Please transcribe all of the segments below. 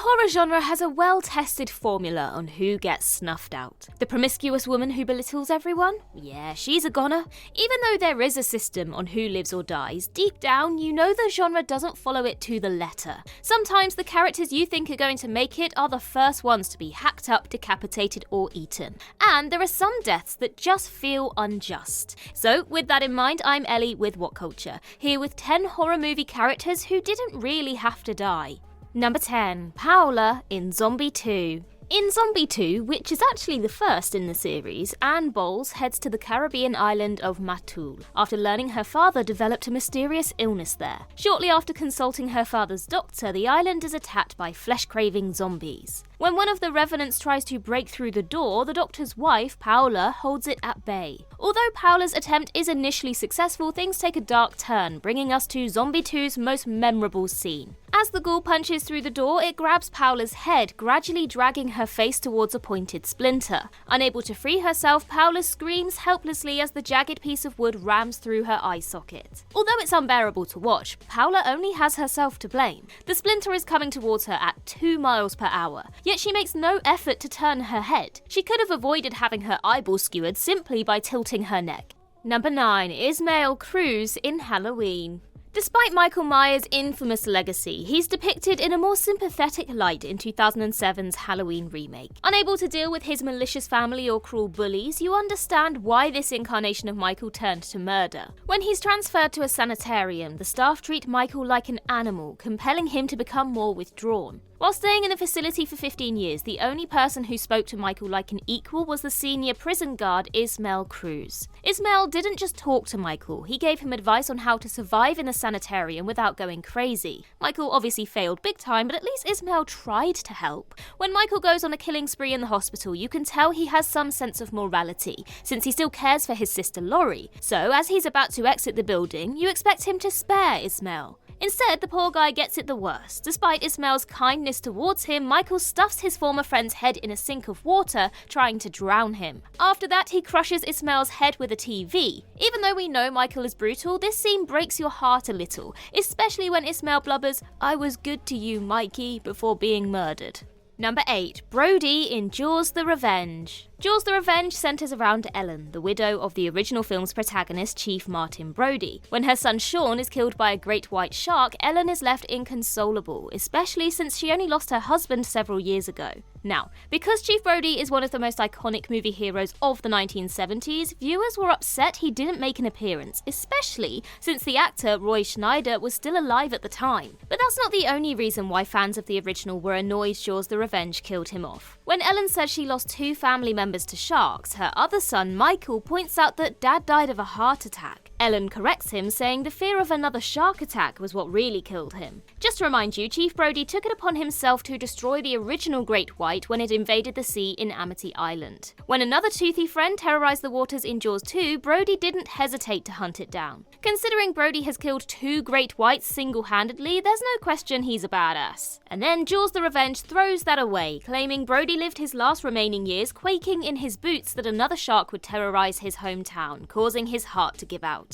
horror genre has a well-tested formula on who gets snuffed out. The promiscuous woman who belittles everyone? Yeah, she's a goner. Even though there is a system on who lives or dies, deep down you know the genre doesn't follow it to the letter. Sometimes the characters you think are going to make it are the first ones to be hacked up, decapitated or eaten. And there are some deaths that just feel unjust. So with that in mind, I'm Ellie with What Culture, here with 10 horror movie characters who didn't really have to die. Number 10. PAOLA in Zombie 2. In Zombie 2, which is actually the first in the series, Anne Bowles heads to the Caribbean island of Matul after learning her father developed a mysterious illness there. Shortly after consulting her father's doctor, the island is attacked by flesh-craving zombies. When one of the revenants tries to break through the door, the doctor's wife, PAOLA, holds it at bay. Although PAOLA's attempt is initially successful, things take a dark turn, bringing us to Zombie 2's most memorable scene. As the ghoul punches through the door, it grabs PAOLA's head, gradually dragging her face towards a pointed splinter. Unable to free herself, PAOLA screams helplessly as the jagged piece of wood rams through her eye socket. Although it's unbearable to watch, PAOLA only has herself to blame. The splinter is coming towards her at 2 miles per hour, yet she makes no effort to turn her head. She could have avoided having her eyeball skewered simply by tilting her neck. Number 9. ISMAEL CRUZ in Halloween. Despite Michael Myers' infamous legacy, he's depicted in a more sympathetic light in 2007's Halloween remake. Unable to deal with his malicious family or cruel bullies, you understand why this incarnation of Michael turned to murder. When he's transferred to a sanitarium, the staff treat Michael like an animal, compelling him to become more withdrawn. While staying in the facility for 15 years, the only person who spoke to Michael like an equal was the senior prison guard, ISMAEL CRUZ. ISMAEL didn't just talk to Michael, he gave him advice on how to survive in the sanitarium without going crazy. Michael obviously failed big time, but at least ISMAEL tried to help. When Michael goes on a killing spree in the hospital, you can tell he has some sense of morality, since he still cares for his sister Laurie. So, as he's about to exit the building, you expect him to spare ISMAEL. Instead, the poor guy gets it the worst. Despite ISMAEL's kindness towards him, Michael stuffs his former friend's head in a sink of water, trying to drown him. After that, he crushes ISMAEL's head with a TV. Even though we know Michael is brutal, this scene breaks your heart a little, especially when ISMAEL blubbers, "I was good to you, Mikey," before being murdered. Number 8. BRODY in Jaws the Revenge. Jaws the Revenge centers around Ellen, the widow of the original film's protagonist, Chief Martin Brody. When her son Sean is killed by a great white shark, Ellen is left inconsolable, especially since she only lost her husband several years ago. Now, because Chief Brody is one of the most iconic movie heroes of the 1970s, viewers were upset he didn't make an appearance, especially since the actor Roy Schneider was still alive at the time. But that's not the only reason why fans of the original were annoyed Jaws the Revenge killed him off. When Ellen says she lost 2 family members to sharks, her other son Michael points out that Dad died of a heart attack. Ellen corrects him, saying the fear of another shark attack was what really killed him. Just to remind you, Chief Brody took it upon himself to destroy the original great white when it invaded the sea in Amity Island. When another toothy friend terrorized the waters in Jaws 2, Brody didn't hesitate to hunt it down. Considering Brody has killed 2 great whites single-handedly, there's no question he's a badass. And then Jaws the Revenge throws that away, claiming Brody lived his last remaining years quaking in his boots that another shark would terrorize his hometown, causing his heart to give out.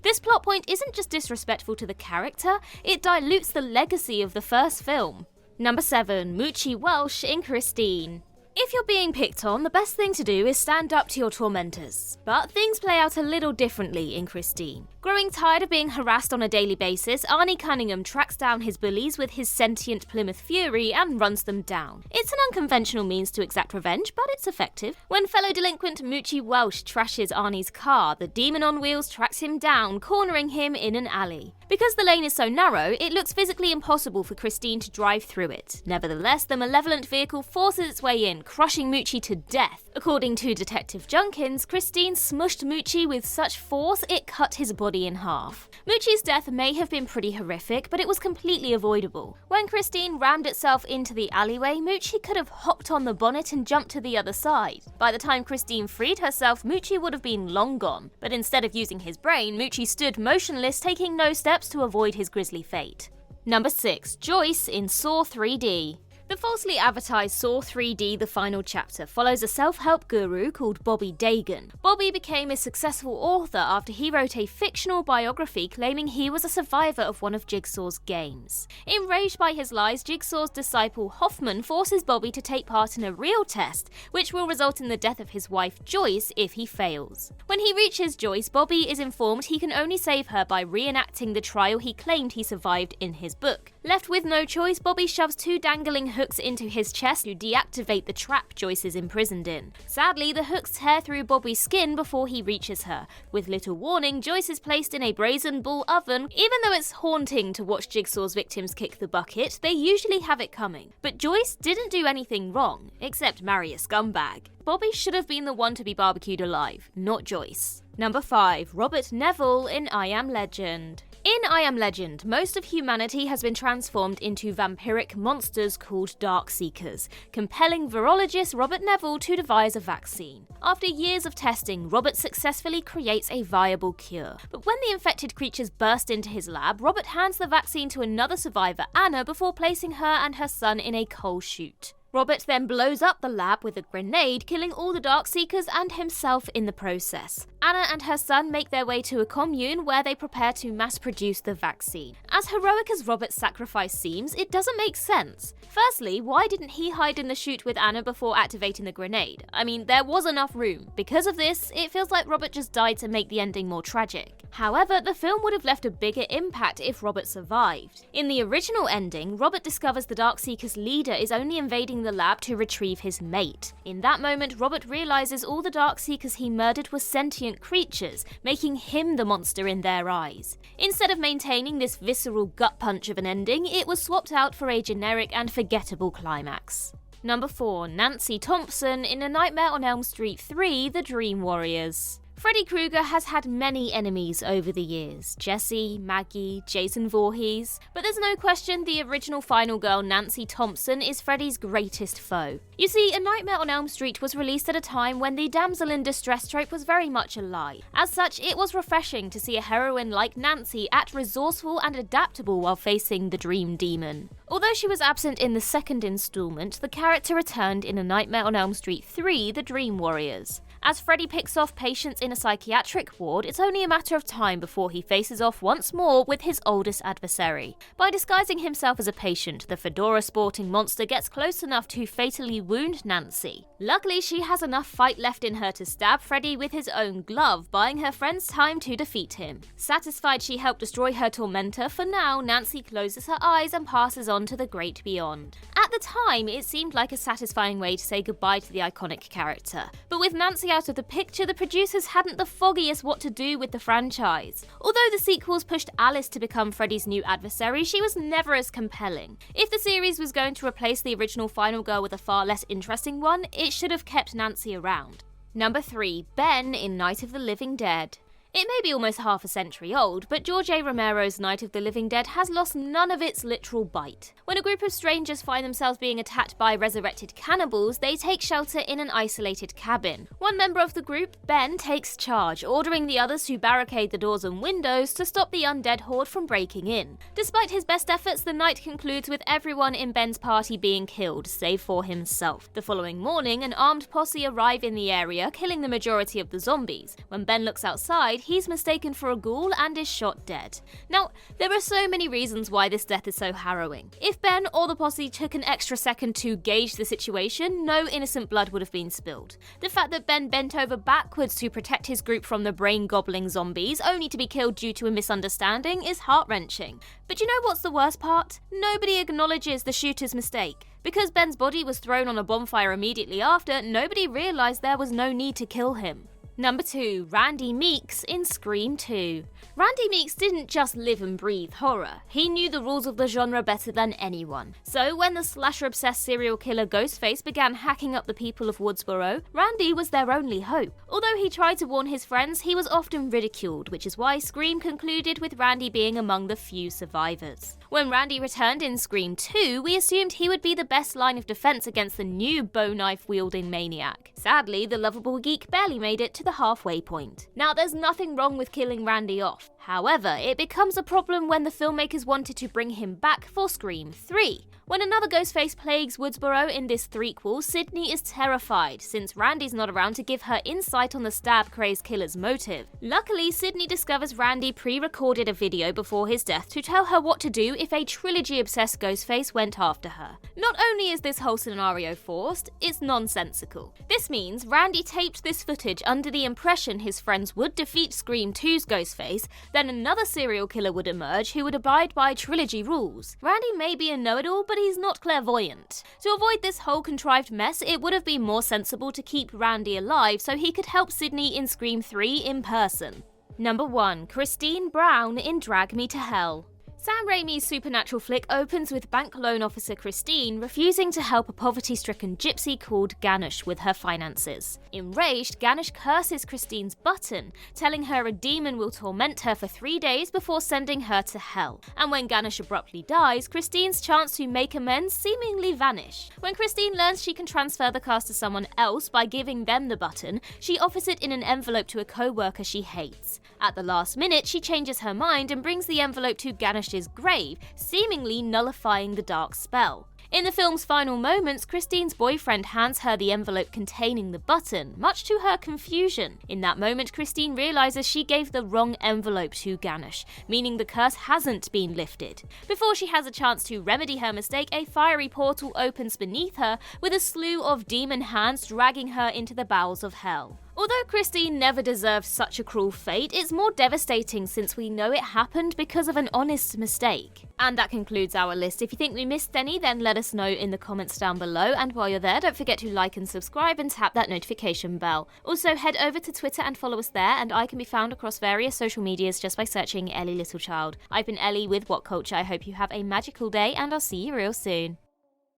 This plot point isn't just disrespectful to the character, it dilutes the legacy of the first film. Number 7. MOOCHIE WELCH in Christine. If you're being picked on, the best thing to do is stand up to your tormentors. But things play out a little differently in Christine. Growing tired of being harassed on a daily basis, Arnie Cunningham tracks down his bullies with his sentient Plymouth Fury and runs them down. It's an unconventional means to exact revenge, but it's effective. When fellow delinquent MOOCHIE WELCH trashes Arnie's car, the demon on wheels tracks him down, cornering him in an alley. Because the lane is so narrow, it looks physically impossible for Christine to drive through it. Nevertheless, the malevolent vehicle forces its way in, crushing MOOCHIE to death. According to Detective Junkins, Christine smushed MOOCHIE with such force it cut his body in half. MOOCHIE's death may have been pretty horrific, but it was completely avoidable. When Christine rammed itself into the alleyway, MOOCHIE could have hopped on the bonnet and jumped to the other side. By the time Christine freed herself, MOOCHIE would have been long gone. But instead of using his brain, MOOCHIE stood motionless, taking no steps to avoid his grisly fate. Number 6. JOYCE in Saw 3D. The falsely advertised Saw 3D The Final Chapter follows a self-help guru called Bobby Dagan. Bobby became a successful author after he wrote a fictional biography claiming he was a survivor of one of Jigsaw's games. Enraged by his lies, Jigsaw's disciple Hoffman forces Bobby to take part in a real test, which will result in the death of his wife Joyce if he fails. When he reaches Joyce, Bobby is informed he can only save her by reenacting the trial he claimed he survived in his book. Left with no choice, Bobby shoves 2 dangling hooks into his chest to deactivate the trap Joyce is imprisoned in. Sadly, the hooks tear through Bobby's skin before he reaches her. With little warning, Joyce is placed in a brazen bull oven. Even though it's haunting to watch Jigsaw's victims kick the bucket, they usually have it coming. But Joyce didn't do anything wrong, except marry a scumbag. Bobby should have been the one to be barbecued alive, not Joyce. Number 5. Robert Neville in I Am Legend. In I Am Legend, most of humanity has been transformed into vampiric monsters called Darkseekers, compelling virologist Robert Neville to devise a vaccine. After years of testing, Robert successfully creates a viable cure. But when the infected creatures burst into his lab, Robert hands the vaccine to another survivor, Anna, before placing her and her son in a coal chute. Robert then blows up the lab with a grenade, killing all the Darkseekers and himself in the process. Anna and her son make their way to a commune where they prepare to mass-produce the vaccine. As heroic as Robert's sacrifice seems, it doesn't make sense. Firstly, why didn't he hide in the chute with Anna before activating the grenade? I mean, there was enough room. Because of this, it feels like Robert just died to make the ending more tragic. However, the film would have left a bigger impact if Robert survived. In the original ending, Robert discovers the Darkseekers' leader is only invading the lab to retrieve his mate. In that moment, Robert realizes all the Darkseekers he murdered were sentient creatures, making him the monster in their eyes. Instead of maintaining this visceral gut punch of an ending, it was swapped out for a generic and forgettable climax. Number 4. Nancy Thompson in A Nightmare on Elm Street 3: The Dream Warriors. Freddy Krueger has had many enemies over the years: Jesse, Maggie, Jason Voorhees, but there's no question the original final girl Nancy Thompson is Freddy's greatest foe. You see, A Nightmare on Elm Street was released at a time when the damsel in distress trope was very much a lie. As such, it was refreshing to see a heroine like Nancy act resourceful and adaptable while facing the Dream Demon. Although she was absent in the second installment, the character returned in A Nightmare on Elm Street 3: The Dream Warriors. As Freddy picks off patients in a psychiatric ward, it's only a matter of time before he faces off once more with his oldest adversary. By disguising himself as a patient, the fedora-sporting monster gets close enough to fatally wound Nancy. Luckily, she has enough fight left in her to stab Freddy with his own glove, buying her friends time to defeat him. Satisfied she helped destroy her tormentor, for now, Nancy closes her eyes and passes on to the great beyond. At the time, it seemed like a satisfying way to say goodbye to the iconic character. But with Nancy out of the picture, the producers hadn't the foggiest what to do with the franchise. Although the sequels pushed Alice to become Freddy's new adversary, she was never as compelling. If the series was going to replace the original final girl with a far less interesting one, it should have kept Nancy around. Number 3. Ben in Night of the Living Dead. It may be almost half a century old, but George A. Romero's Night of the Living Dead has lost none of its literal bite. When a group of strangers find themselves being attacked by resurrected cannibals, they take shelter in an isolated cabin. One member of the group, Ben, takes charge, ordering the others to barricade the doors and windows to stop the undead horde from breaking in. Despite his best efforts, the night concludes with everyone in Ben's party being killed, save for himself. The following morning, an armed posse arrive in the area, killing the majority of the zombies. When Ben looks outside, he's mistaken for a ghoul and is shot dead. Now, there are so many reasons why this death is so harrowing. If Ben or the posse took an extra second to gauge the situation, no innocent blood would have been spilled. The fact that Ben bent over backwards to protect his group from the brain-gobbling zombies, only to be killed due to a misunderstanding, is heart-wrenching. But you know what's the worst part? Nobody acknowledges the shooter's mistake. Because Ben's body was thrown on a bonfire immediately after, nobody realised there was no need to kill him. Number 2. Randy Meeks in Scream 2. Randy Meeks didn't just live and breathe horror. He knew the rules of the genre better than anyone. So when the slasher-obsessed serial killer Ghostface began hacking up the people of Woodsboro, Randy was their only hope. Although he tried to warn his friends, he was often ridiculed, which is why Scream concluded with Randy being among the few survivors. When Randy returned in Scream 2, we assumed he would be the best line of defense against the new bow-knife-wielding maniac. Sadly, the lovable geek barely made it to the halfway point. Now, there's nothing wrong with killing Randy off. However, it becomes a problem when the filmmakers wanted to bring him back for Scream 3. When another Ghostface plagues Woodsboro in this threequel, Sydney is terrified, since Randy's not around to give her insight on the stab-crazed killer's motive. Luckily, Sydney discovers Randy pre-recorded a video before his death to tell her what to do if a trilogy-obsessed Ghostface went after her. Not only is this whole scenario forced, it's nonsensical. This means Randy taped this footage under the impression his friends would defeat Scream 2's Ghostface, then another serial killer would emerge who would abide by trilogy rules. Randy may be a know-it-all, but he's not clairvoyant. To avoid this whole contrived mess, it would have been more sensible to keep Randy alive so he could help Sydney in Scream 3 in person. Number 1. Christine Brown in Drag Me to Hell. Sam Raimi's supernatural flick opens with bank loan officer Christine refusing to help a poverty-stricken gypsy called Ganesh with her finances. Enraged, Ganesh curses Christine's button, telling her a demon will torment her for 3 days before sending her to hell. And when Ganesh abruptly dies, Christine's chance to make amends seemingly vanish. When Christine learns she can transfer the cast to someone else by giving them the button, she offers it in an envelope to a co-worker she hates. At the last minute, she changes her mind and brings the envelope to Ganesh's grave, seemingly nullifying the dark spell. In the film's final moments, Christine's boyfriend hands her the envelope containing the button, much to her confusion. In that moment, Christine realizes she gave the wrong envelope to Ganesh, meaning the curse hasn't been lifted. Before she has a chance to remedy her mistake, a fiery portal opens beneath her, with a slew of demon hands dragging her into the bowels of hell. Although Christine never deserved such a cruel fate, it's more devastating since we know it happened because of an honest mistake. And that concludes our list. If you think we missed any, then let us know in the comments down below, and while you're there, don't forget to like and subscribe and tap that notification bell. Also, head over to Twitter and follow us there, and I can be found across various social medias just by searching Ellie Littlechild. I've been Ellie with What Culture. I hope you have a magical day, and I'll see you real soon.